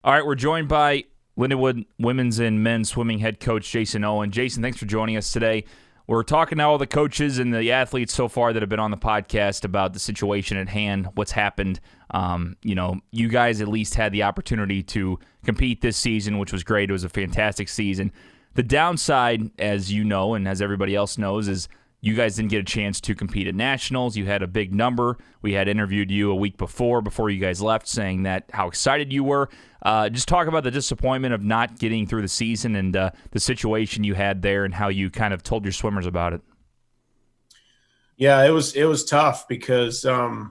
All right, we're joined by Lindenwood women's and men's swimming head coach Jason Owen. Jason, thanks for joining us today. We're talking to all the coaches and the athletes so far that have been on the podcast about the situation at hand, what's happened. You guys at least had the opportunity to compete this season, which was great. It was a fantastic season. The downside, as you know and as everybody else knows, is you guys didn't get a chance to compete at nationals. You had a big number. We had interviewed you a week before you guys left, saying that how excited you were. Just talk about the disappointment of not getting through the season and the situation you had there and how you kind of told your swimmers about it. Yeah, it was tough because I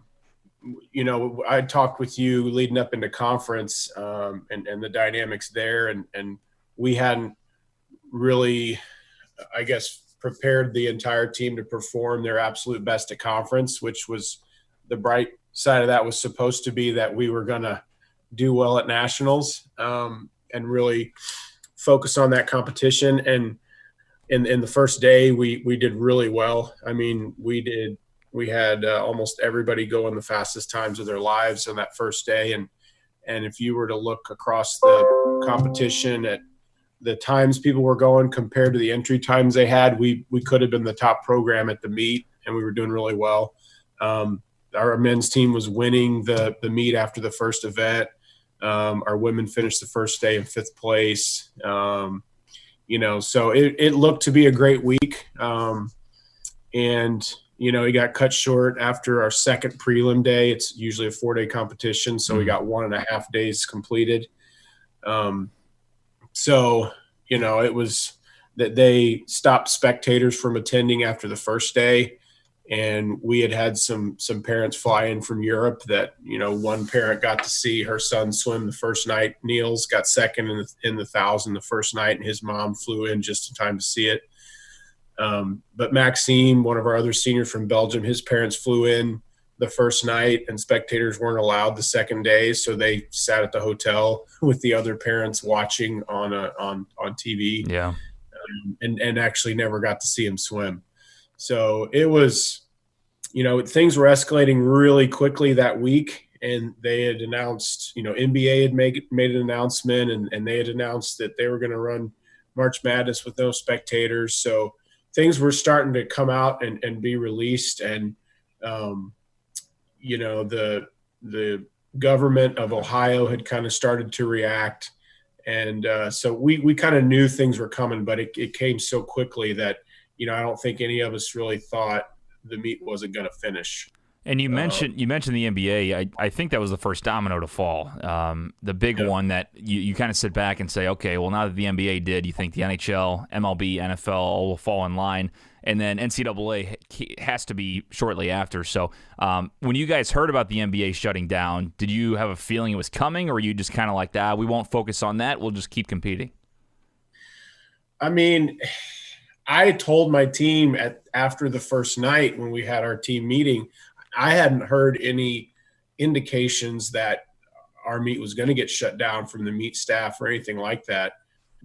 talked with you leading up into conference and the dynamics there, and we hadn't really, I guess, prepared the entire team to perform their absolute best at conference, which was the bright side of that was supposed to be that we were going to do well at nationals and really focus on that competition. And in the first day, we did really well. I mean, we had almost everybody go in the fastest times of their lives on that first day. And if you were to look across the competition at the times people were going compared to the entry times they had, we could have been the top program at the meet, and we were doing really well. Our men's team was winning the meet after the first event. Our women finished the first day in 5th place. So it looked to be a great week. It got cut short after our second prelim day. It's usually a 4-day competition, so we got 1.5 days completed. It was that they stopped spectators from attending after the first day. And we had some parents fly in from Europe that, one parent got to see her son swim the first night. Niels got second in the 1,000 the first night, and his mom flew in just in time to see it. But Maxime, one of our other seniors from Belgium, his parents flew in the first night, and spectators weren't allowed the second day, so they sat at the hotel with the other parents watching on TV. Yeah, and actually never got to see him swim. So it was, things were escalating really quickly that week, and they had announced, NBA had made an announcement, and they had announced that they were going to run March Madness with no spectators. So things were starting to come out and be released, and the government of Ohio had kind of started to react. And so we kind of knew things were coming, but it came so quickly that, I don't think any of us really thought the meet wasn't going to finish. and you mentioned the NBA. I think that was the first domino to fall. The big one that you kind of sit back and say, okay, well, now that the NBA did, you think the NHL, MLB, NFL all will fall in line. And then NCAA has to be shortly after. So when you guys heard about the NBA shutting down, did you have a feeling it was coming, or were you just kind of like, we won't focus on that, we'll just keep competing? I mean, I told my team after the first night when we had our team meeting, I hadn't heard any indications that our meet was going to get shut down from the meet staff or anything like that.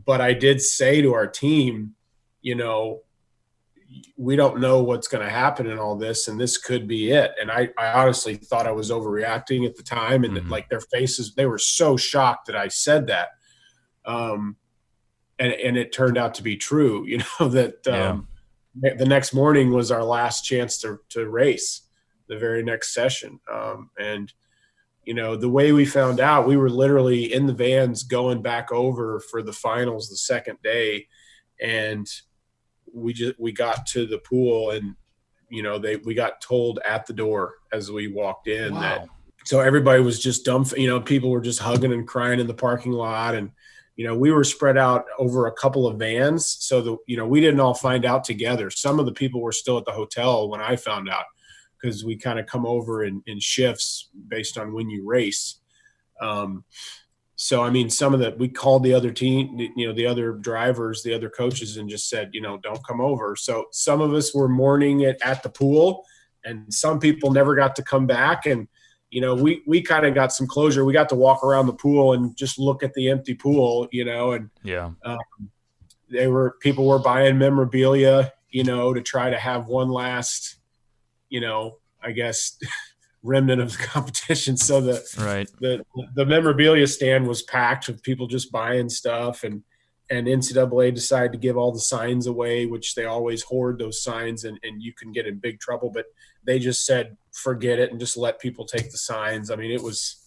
But I did say to our team, we don't know what's going to happen in all this, and this could be it. And I honestly thought I was overreacting at the time, and like their faces, they were so shocked that I said that. And it turned out to be true, that the next morning was our last chance to race the very next session. The way we found out, we were literally in the vans going back over for the finals the second day. And we got to the pool, and, we got told at the door as we walked in. Wow. So everybody was just dumb. People were just hugging and crying in the parking lot. And, we were spread out over a couple of vans. So we didn't all find out together. Some of the people were still at the hotel when I found out, because we kind of come over in shifts based on when you race. So, we called the other team, the other drivers, the other coaches, and just said, don't come over. So some of us were mourning it at the pool, and some people never got to come back. And, we kind of got some closure. We got to walk around the pool and just look at the empty pool, and people were buying memorabilia, to try to have one last, I guess, remnant of the competition. So Right. the memorabilia stand was packed with people just buying stuff, and NCAA decided to give all the signs away, which they always hoard those signs, and you can get in big trouble. But they just said, forget it and just let people take the signs. I mean, it was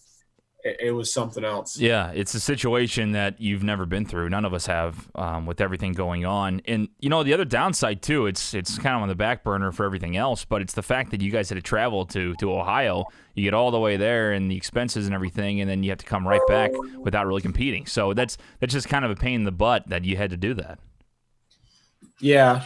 something else. Yeah, it's a situation that you've never been through. None of us have, with everything going on. And the other downside too, it's kind of on the back burner for everything else. But it's the fact that you guys had to travel to Ohio. You get all the way there and the expenses and everything, and then you have to come right back without really competing. So that's just kind of a pain in the butt that you had to do that. Yeah,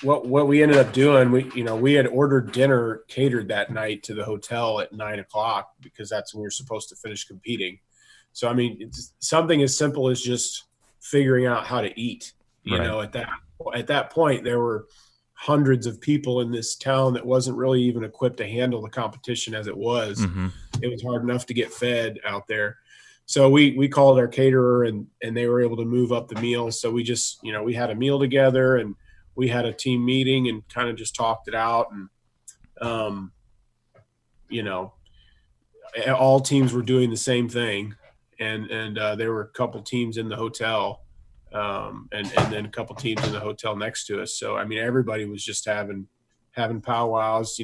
what we ended up doing, we had ordered dinner catered that night to the hotel at 9:00 because that's when we were supposed to finish competing. So, I mean, it's something as simple as just figuring out how to eat, at that point, there were hundreds of people in this town that wasn't really even equipped to handle the competition as it was. Mm-hmm. It was hard enough to get fed out there. So we called our caterer and they were able to move up the meals. So we just, we had a meal together and we had a team meeting and kind of just talked it out. And, all teams were doing the same thing. And there were a couple teams in the hotel and then a couple teams in the hotel next to us. So, I mean, everybody was just having powwows.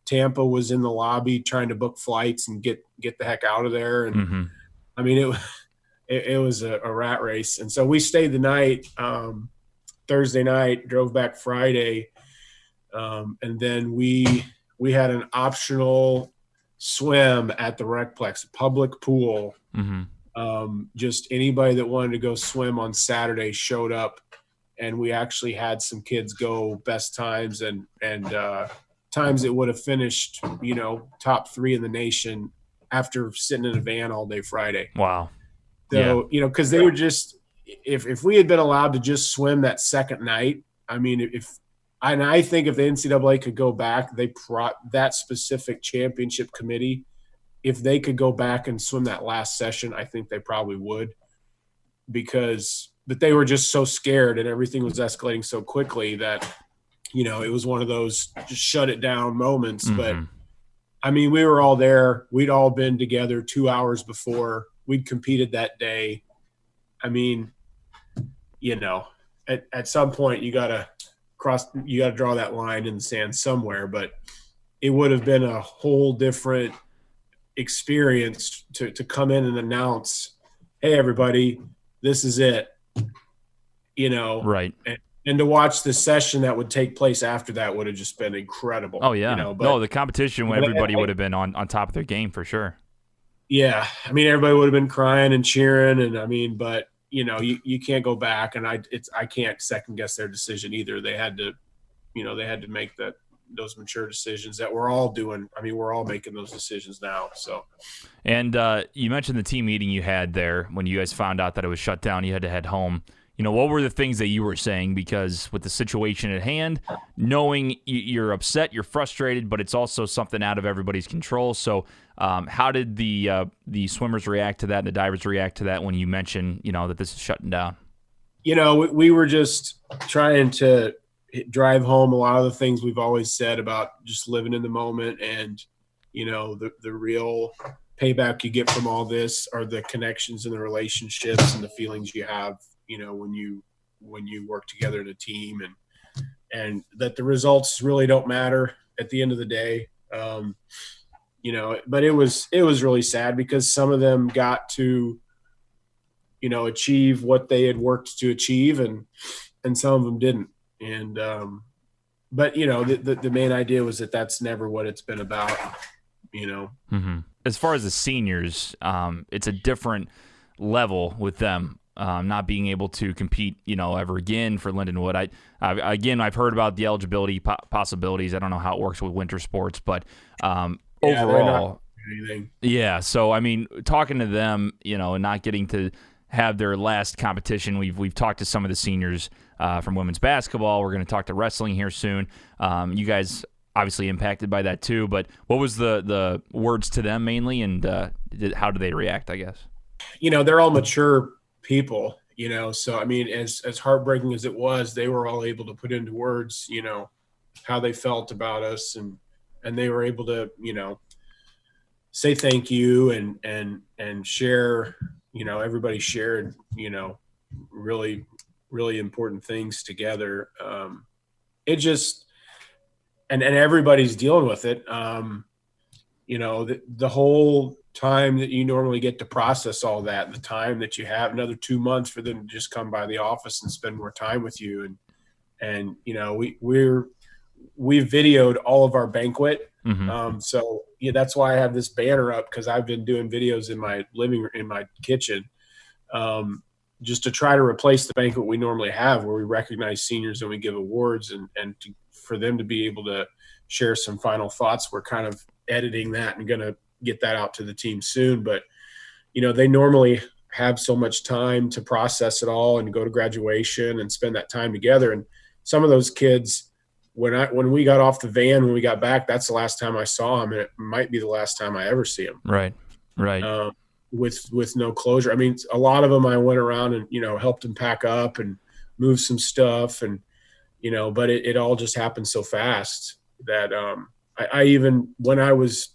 Tampa was in the lobby trying to book flights and get the heck out of there. And Mm-hmm. I mean, it was a rat race. And so we stayed the night, Thursday night, drove back Friday. And then we had an optional swim at the Recplex, public pool. Mm-hmm. Just anybody that wanted to go swim on Saturday showed up, and we actually had some kids go best times and times that would have finished, top 3 in the nation after sitting in a van all day Friday. Wow. So, because they were just, if we had been allowed to just swim that second night, I mean, I think if the NCAA could go back, that specific championship committee, if they could go back and swim that last session, I think they probably would, but they were just so scared and everything was escalating so quickly that, it was one of those just shut it down moments. Mm-hmm. But I mean, we were all there. We'd all been together 2 hours before. We'd competed that day. I mean, at some point you got to draw that line in the sand somewhere, but it would have been a whole different experience to come in and announce, hey, everybody, this is it, Right. And to watch the session that would take place after that would have just been incredible. Oh, yeah. The competition when everybody would have been on top of their game for sure. Yeah. I mean, everybody would have been crying and cheering. And I mean, but, you can't go back, and I can't second guess their decision either. They had to make those mature decisions that we're all doing. I mean, we're all making those decisions now. So, and you mentioned the team meeting you had there when you guys found out that it was shut down. You had to head home. What were the things that you were saying? Because with the situation at hand, knowing you're upset, you're frustrated, but it's also something out of everybody's control. So how did the swimmers react to that and the divers react to that when you mentioned, that this is shutting down? We were just trying to drive home a lot of the things we've always said about just living in the moment, and, the real payback you get from all this are the connections and the relationships and the feelings you have, when you work together in a team, and that the results really don't matter at the end of the day. But it was really sad because some of them got to, achieve what they had worked to achieve, and some of them didn't. And, but the main idea was that that's never what it's been about, Mm-hmm. As far as the seniors, it's a different level with them. Not being able to compete, ever again for Lindenwood. I've heard about the eligibility possibilities. I don't know how it works with winter sports, but overall, yeah. So I mean, talking to them, and not getting to have their last competition. We've talked to some of the seniors from women's basketball. We're going to talk to wrestling here soon. You guys obviously impacted by that too. But what was the words to them mainly, and how do they react? I guess they're all mature people, so I mean, as heartbreaking as it was, they were all able to put into words, how they felt about us, and and they were able to, say thank you and share, everybody shared, really, really important things together. It just, and everybody's dealing with it. The whole time that you normally get to process all that, the time that you have, another 2 months for them to just come by the office and spend more time with you. And we videoed all of our banquet. Mm-hmm. So yeah, that's why I have this banner up, because I've been doing videos in my in my kitchen, just to try to replace the banquet we normally have, where we recognize seniors and we give awards, and for them to be able to share some final thoughts. We're kind of editing that and going to get that out to the team soon. But, they normally have so much time to process it all and go to graduation and spend that time together. And some of those kids, when we got off the van, when we got back, that's the last time I saw them, and it might be the last time I ever see them. Right. With no closure. I mean, a lot of them I went around and helped them pack up and move some stuff, and but it all just happened so fast that I even, when I was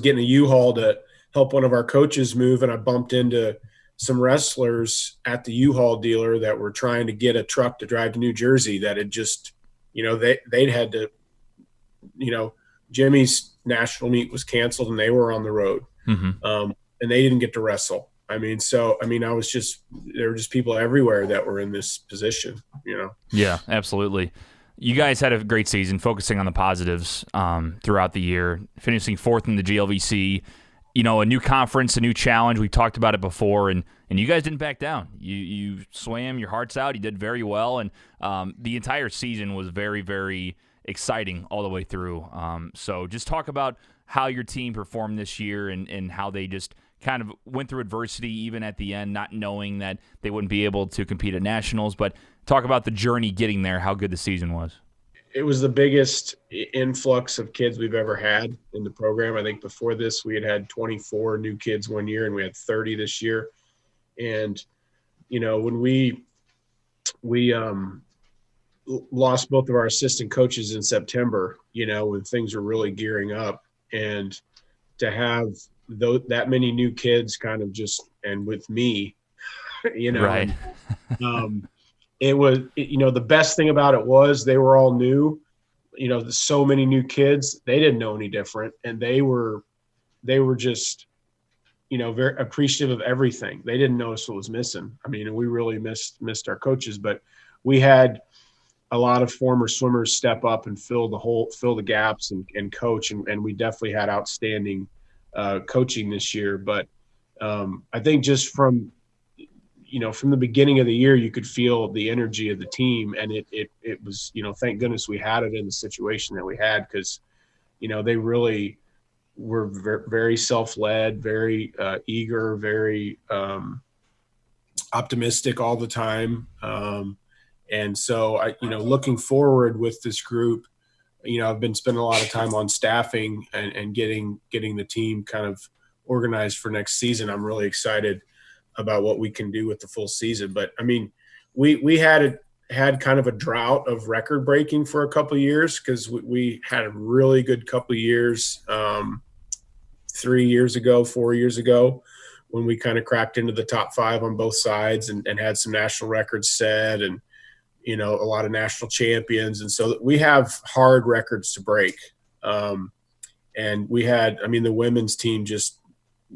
getting a U-Haul to help one of our coaches move, and I bumped into some wrestlers at the U-Haul dealer that were trying to get a truck to drive to New Jersey, that had just, they'd had to, Jimmy's national meet was canceled and they were on the road. Mm-hmm. And they didn't get to wrestle. there were just people everywhere that were in this position, Yeah, absolutely. You guys had a great season, focusing on the positives throughout the year, finishing fourth in the GLVC. A new conference, a new challenge. We talked about it before, and you guys didn't back down. You swam your hearts out. You did very well, and the entire season was very, very exciting all the way through. So just talk about how your team performed this year and how they just kind of went through adversity even at the end, not knowing that they wouldn't be able to compete at nationals. But talk about the journey getting there, how good the season was. It was the biggest influx of kids we've ever had in the program. I think before this, we had 24 new kids one year, and we had 30 this year. And, when we lost both of our assistant coaches in September, when things were really gearing up, and to have that many new kids kind of just, and with me, Right. it was, the best thing about it was they were all new, so many new kids, they didn't know any different. And they were just, very appreciative of everything. They didn't notice what was missing. I mean, we really missed our coaches, but we had a lot of former swimmers step up and fill the gaps and coach. And we definitely had outstanding coaching this year. But I think just from the beginning of the year, you could feel the energy of the team, and it was, thank goodness we had it in the situation that we had, because, they really were very self-led, very eager, very optimistic all the time. And so looking forward with this group, I've been spending a lot of time on staffing and getting the team kind of organized for next season. I'm really excited about what we can do with the full season. But I mean, we had kind of a drought of record breaking for a couple of years, because we had a really good couple of years, 4 years ago, when we kind of cracked into the top 5 on both sides and had some national records set, and, a lot of national champions. And so we have hard records to break. And we had, the women's team just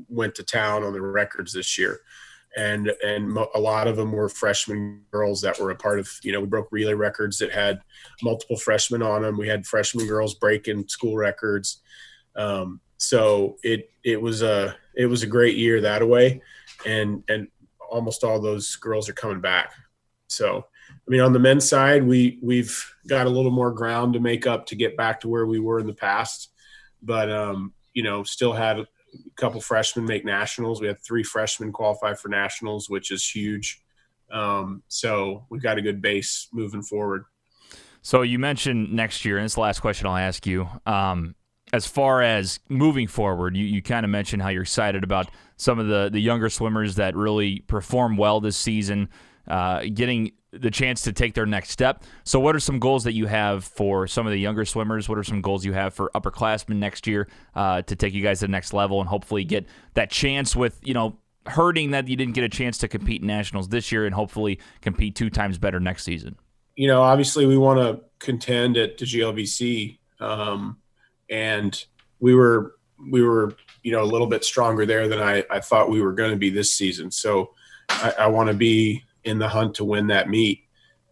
went to town on the records this year. And a lot of them were freshman girls that were a part of, we broke relay records that had multiple freshmen on them. We had freshman girls breaking school records. So it was a great year that way. And almost all those girls are coming back. So, on the men's side, we've got a little more ground to make up to get back to where we were in the past, but, still had a couple freshmen make nationals. We had 3 freshmen qualify for nationals, which is huge. So we've got a good base moving forward. So you mentioned next year, and this is the last question I'll ask you. As far as moving forward, you kind of mentioned how you're excited about some of the younger swimmers that really perform well this season, getting the chance to take their next step. So what are some goals that you have for some of the younger swimmers? What are some goals you have for upperclassmen next year to take you guys to the next level and hopefully get that chance with, hurting that you didn't get a chance to compete in nationals this year and hopefully compete 2 times better next season? Obviously we want to contend at the GLVC, and we were a little bit stronger there than I thought we were going to be this season. So I want to be in the hunt to win that meet.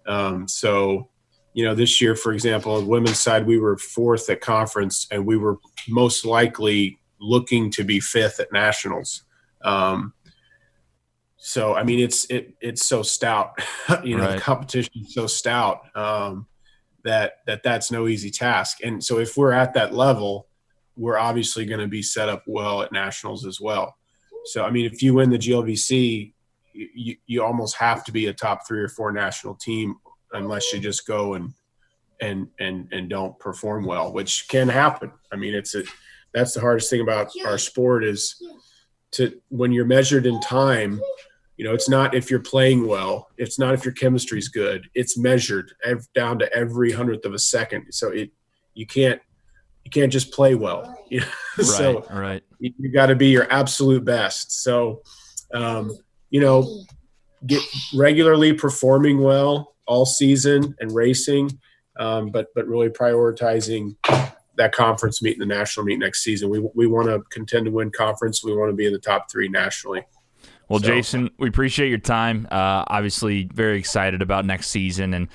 This year, for example, on the women's side, we were 4th at conference, and we were most likely looking to be 5th at nationals. It's so stout, Right. The competition is so stout that's no easy task. And so if we're at that level, we're obviously going to be set up well at nationals as well. So, if you win the GLVC, you almost have to be a top 3 or 4 national team unless you just go and don't perform well, which can happen. That's the hardest thing about our sport is when you're measured in time, it's not if you're playing well, it's not if your chemistry's good, it's measured down to every 100th of a second. So you can't just play well. So right. You got to be your absolute best. So, get regularly performing well all season and racing, but really prioritizing that conference meet and the national meet next season. We want to contend to win conference. We want to be in the top 3 nationally. Well, Jason, we appreciate your time. Obviously, very excited about next season, and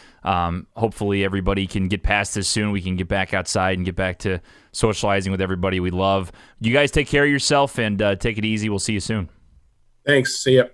hopefully everybody can get past this soon. We can get back outside and get back to socializing with everybody we love. You guys take care of yourself and take it easy. We'll see you soon. Thanks. See ya.